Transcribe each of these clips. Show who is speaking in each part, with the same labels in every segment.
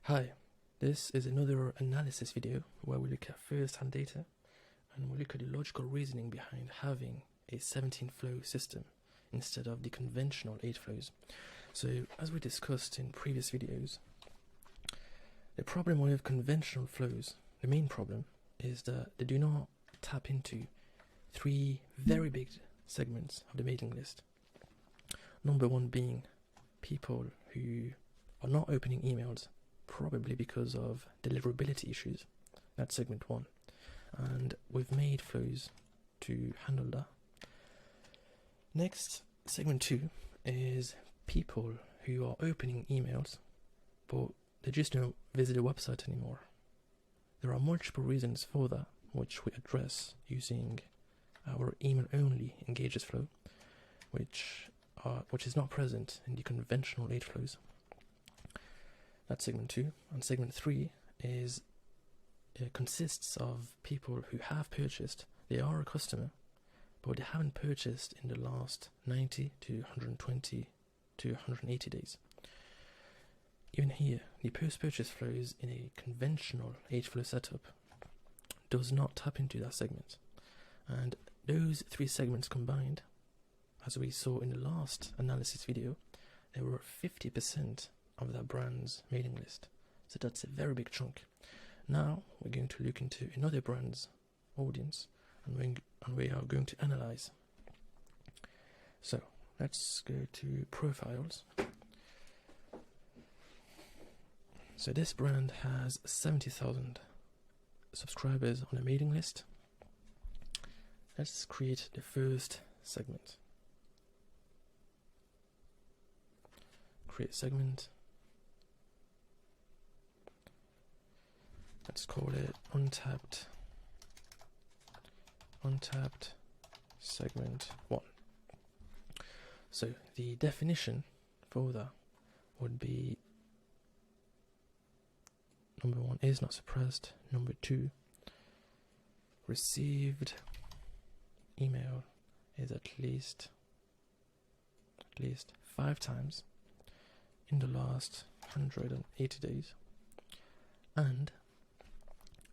Speaker 1: Hi, this is another analysis video where we look at first-hand data and we look at the logical reasoning behind having a 17-flow system instead of the conventional 8 flows. So, as we discussed in previous videos, the problem with conventional flows, the main problem, is that they do not tap into 3 very big segments of the mailing list. Number 1 being people who are not opening emails, probably because of deliverability issues. That's segment 1. And we've made flows to handle that. Next, segment 2 is people who are opening emails, but they just don't visit the website anymore. There are multiple reasons for that, which we address using our email-only engages flow, which is not present in the conventional 8 flows. That's segment 2. And segment 3 consists of people who have purchased. They are a customer, but they haven't purchased in the last 90 to 120 to 180 days. Even here, the post-purchase flows in a conventional 8-flow setup does not tap into that segment. And those 3 segments combined, as we saw in the last analysis video, they were 50% of that brand's mailing list. So that's a very big chunk. Now we're going to look into another brand's audience and we are going to analyze. So let's go to profiles. So this brand has 70,000 subscribers on a mailing list. Let's create the first segment. Create segment. Let's call it untapped segment 1. So the definition for that would be: number 1 is not suppressed, number 2 received email is at least 5 times in the last 180 days, and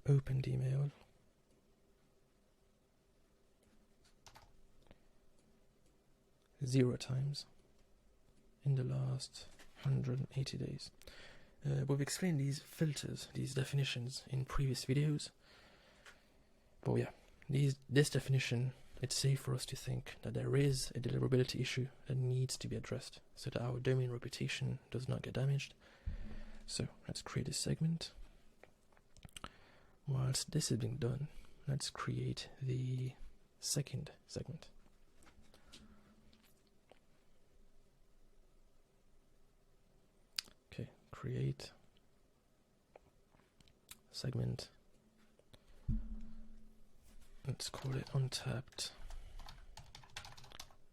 Speaker 1: opened email zero times in the last 180 days. We've explained these filters, these definitions in previous videos, but yeah, this definition, it's safe for us to think that there is a deliverability issue that needs to be addressed so that our domain reputation does not get damaged. So let's create a segment. Whilst this is being done, let's create the second segment. Okay, create segment. Let's call it untapped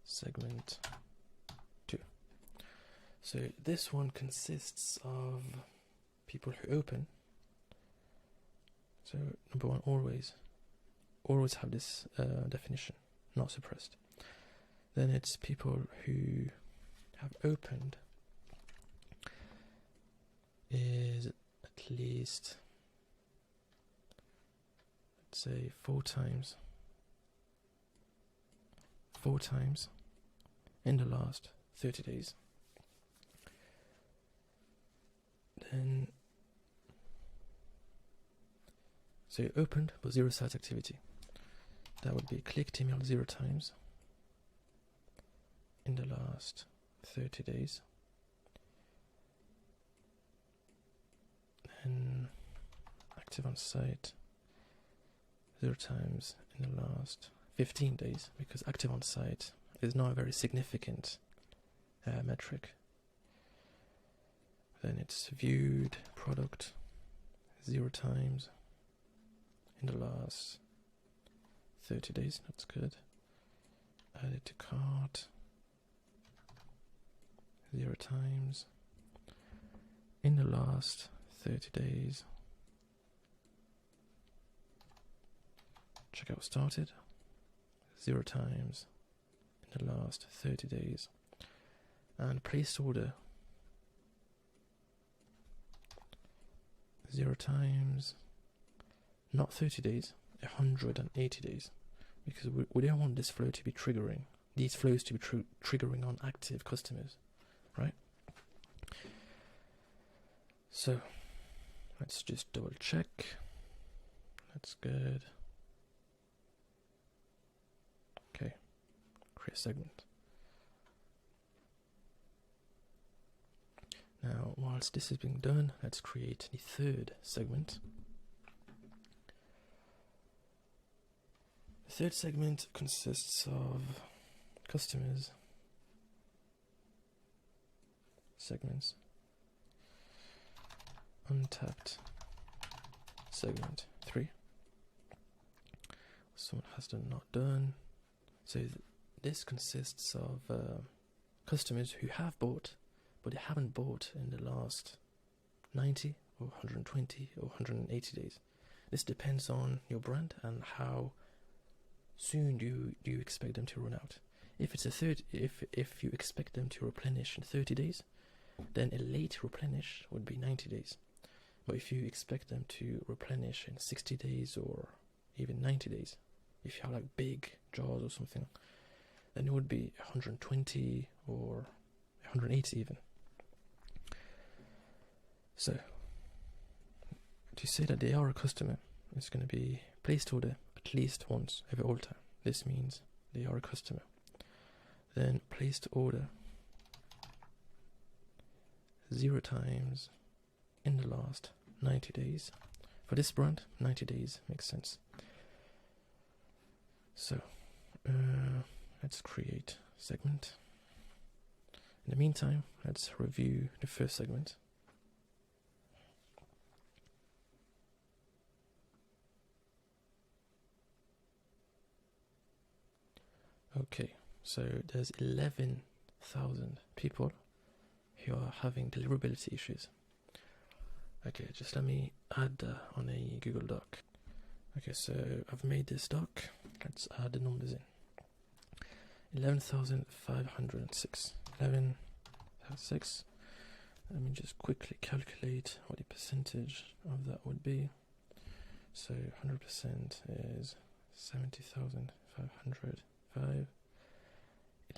Speaker 1: segment 2. So this one consists of people who open. So number 1, always have this definition, not suppressed. Then it's people who have opened is at least, let's say 4 times in the last 30 days. Then so you opened but 0 site activity. That would be clicked email 0 times in the last 30 days. Then active on site 0 times in the last 15 days, because active on site is not a very significant metric. Then it's viewed product 0 times in the last 30 days, that's good. Added to cart 0 times in the last 30 days. Checkout started 0 times in the last 30 days. And placed order 0 times, not 30 days, 180 days. Because we don't want this flow to be triggering, these flows to be triggering on active customers, right? So let's just double check. That's good. Okay, create segment. Now, whilst this is being done, let's create the third segment. The third segment consists of customers, segments, untapped segment 3. Someone has done not done. So this consists of customers who have bought, but they haven't bought in the last 90 or 120 or 180 days. This depends on your brand and how soon do you expect them to run out. If it's if you expect them to replenish in 30 days, then a late replenish would be 90 days. But if you expect them to replenish in 60 days or even 90 days, if you have like big jars or something, then it would be 120 or 180 even. So to say that they are a customer, it's going to be placed order at least once every all time. This means they are a customer. Then placed order 0 times in the last 90 days. For this brand, 90 days makes sense. So let's create segment. In the meantime, let's review the first segment. Okay, so there's 11,000 people who are having deliverability issues. Okay, just let me add on a Google Doc. Okay, so I've made this doc. Let's add the numbers in. 11,506. 11,6. Let me just quickly calculate what the percentage of that would be. So 100% is 70,505.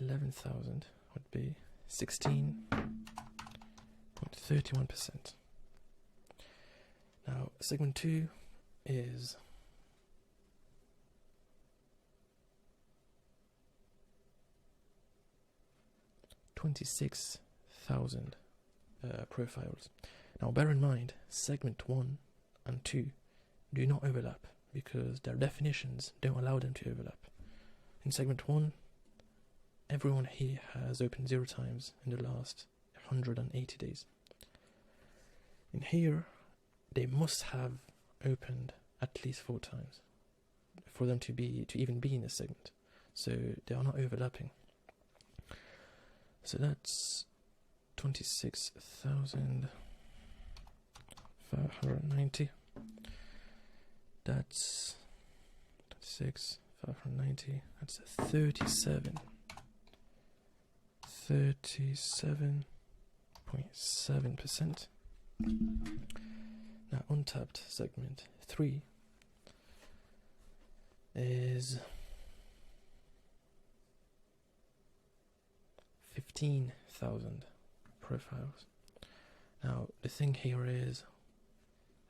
Speaker 1: 11,000 would be 16.31%. Now, segment 2 is 26,000 profiles. Now, bear in mind, segment 1 and 2 do not overlap because their definitions don't allow them to overlap. In segment 1, everyone here has opened 0 times in the last 180 days. In here, they must have opened at least 4 times for them to even be in this segment. So they are not overlapping. So that's 26,590. That's 26,590. That's 37.7%. Now, untapped segment 3 is 15,000 profiles. Now, the thing here is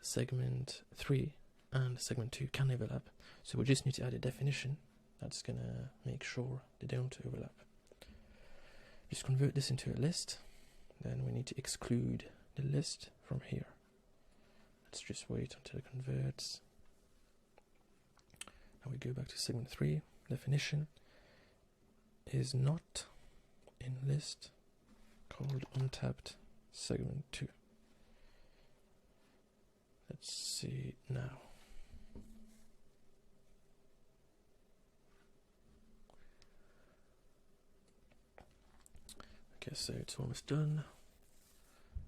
Speaker 1: segment 3 and segment 2 can overlap, so we just need to add a definition that's gonna make sure they don't overlap. Just convert this into a list, then we need to exclude the list from here. Let's just wait until it converts. Now we go back to segment 3. Definition is not in list called untapped segment 2. Let's see now. Okay, so it's almost done.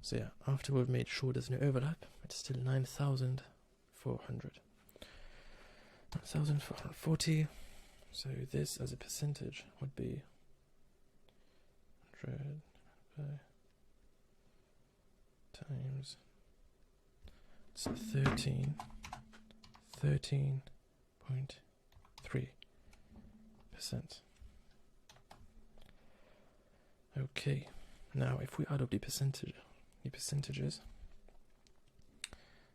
Speaker 1: So yeah, after we've made sure there's no overlap, it's still 9,400. 9,440. So this as a percentage would be 100 times So 13.3%. Okay, now if we add up the percentages,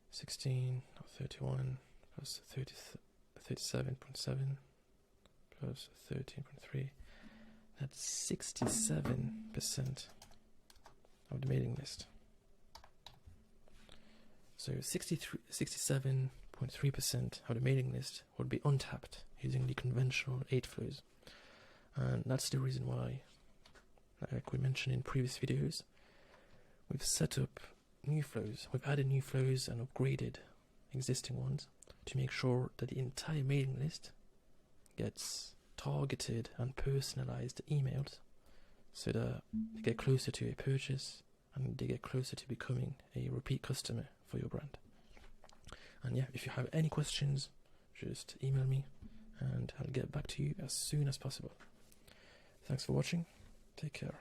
Speaker 1: 16 or 31 plus 37.7 plus 13.3, that's 67% of the mailing list. So 67.3% of the mailing list would be untapped using the conventional 8 flows. And that's the reason why, like we mentioned in previous videos, we've set up new flows. We've added new flows and upgraded existing ones to make sure that the entire mailing list gets targeted and personalized emails so that they get closer to a purchase and they get closer to becoming a repeat customer for your brand. And yeah, if you have any questions, just email me and I'll get back to you as soon as possible. Thanks for watching. Take care.